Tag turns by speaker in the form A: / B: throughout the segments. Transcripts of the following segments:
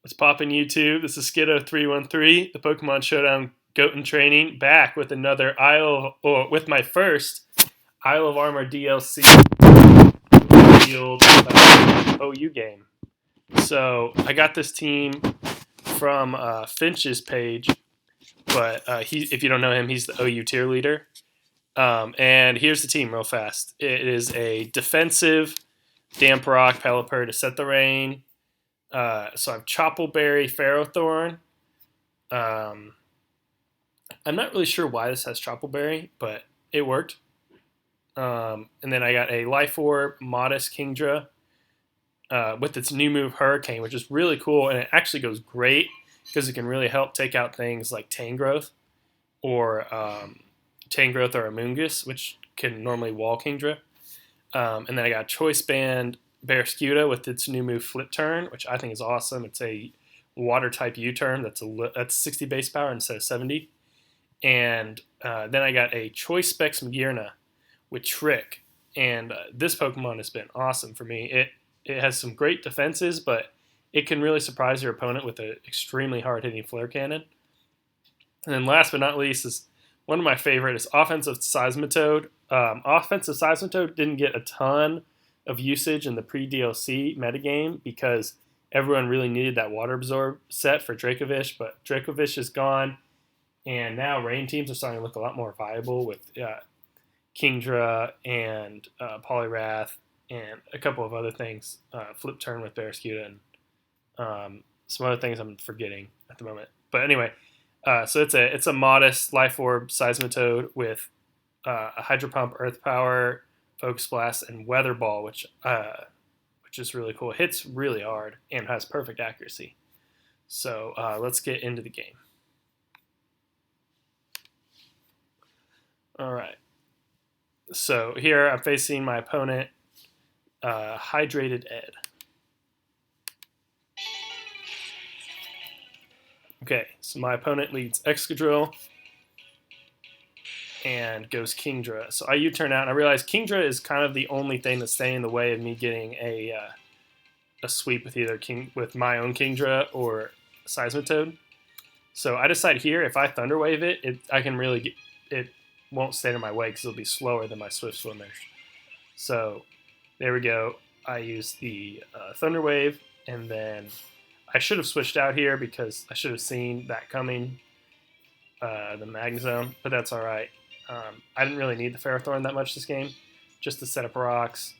A: What's poppin' YouTube? This is Skiddo313, the Pokemon Showdown Goat in Training, back with another with my first Isle of Armor DLC field OU game. So I got this team from Finch's page, but if you don't know him, he's the OU tier leader. And here's the team real fast. It is a defensive Damp Rock Pelipper to set the rain. So I have Choppleberry, Ferrothorn. Um, I'm not really sure why this has Choppleberry, but it worked. And then I got a Life Orb, Modest Kingdra with its new move Hurricane, which is really cool, and it actually goes great because it can really help take out things like Tangrowth or Amoonguss, which can normally wall Kingdra. And then I got Choice Band Barrascuda with its new move Flip Turn, which I think is awesome. It's a water type U-turn that's 60 base power instead of 70. And then I got a Choice Specs Magearna with Trick, and this Pokemon has been awesome for me. It has some great defenses, but it can really surprise your opponent with an extremely hard-hitting Flare Cannon. And then last but not least is one of my favorite is Offensive Seismitoad. Offensive Seismitoad didn't get a ton of usage in the pre-DLC metagame because everyone really needed that Water Absorb set for Dracovish, but Dracovish is gone, and now Rain teams are starting to look a lot more viable with Kingdra and Poliwrath and a couple of other things, Flip Turn with Barrascuda and some other things I'm forgetting at the moment. But anyway, so it's a modest Life Orb Seismitoad with a Hydro Pump, Earth Power, Focus Blast, and Weather Ball, which is really cool. It hits really hard and has perfect accuracy. So let's get into the game. All right. So here I'm facing my opponent, Hydrated Ed. Okay, so my opponent leads Excadrill and goes Kingdra. So I U-turn out, and I realize Kingdra is kind of the only thing that's standing in the way of me getting a sweep with either with my own Kingdra or Seismitoad. So I decide here, if I Thunder Wave I can really it won't stand in my way because it'll be slower than my Swift Swimmer. So there we go. I use the Thunder Wave, and then I should have switched out here because I should have seen that coming, the Magnezone, but that's all right. I didn't really need the Ferrothorn that much this game, just to set up rocks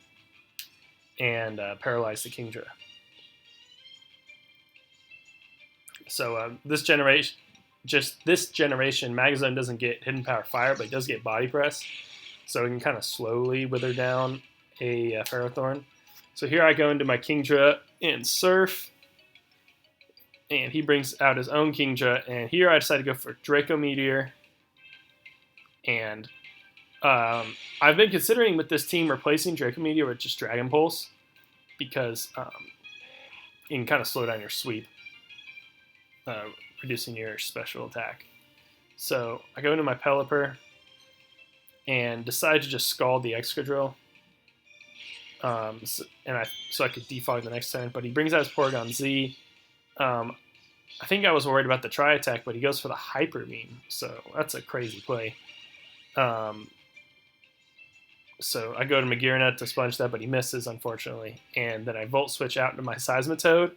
A: and paralyze the Kingdra. So this generation, Magnezone doesn't get Hidden Power Fire, but it does get Body Press, so it can kind of slowly wither down a Ferrothorn. So here I go into my Kingdra and Surf, and he brings out his own Kingdra, and here I decide to go for Draco Meteor. And I've been considering with this team replacing Draco Meteor with just Dragon Pulse because you can kind of slow down your sweep, reducing your special attack. So I go into my Pelipper and decide to just scald the Excadrill. So I could defog the next turn, but he brings out his Porygon Z. I think I was worried about the Tri-Attack, but he goes for the Hyper Beam, so that's a crazy play. So I go to Magearna to sponge that, but he misses, unfortunately. And then I Volt Switch out into my Seismitoad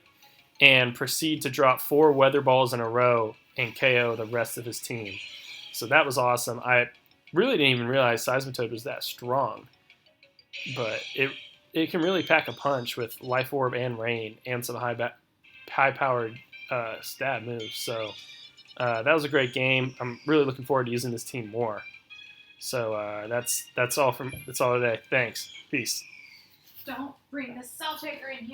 A: and proceed to drop 4 Weather Balls in a row and KO the rest of his team. So that was awesome. I really didn't even realize Seismitoad was that strong, but it can really pack a punch with Life Orb and Rain and some high-powered stab moves. So that was a great game. I'm really looking forward to using this team more. So that's all today. Thanks. Peace.
B: Don't bring the salt shaker in here.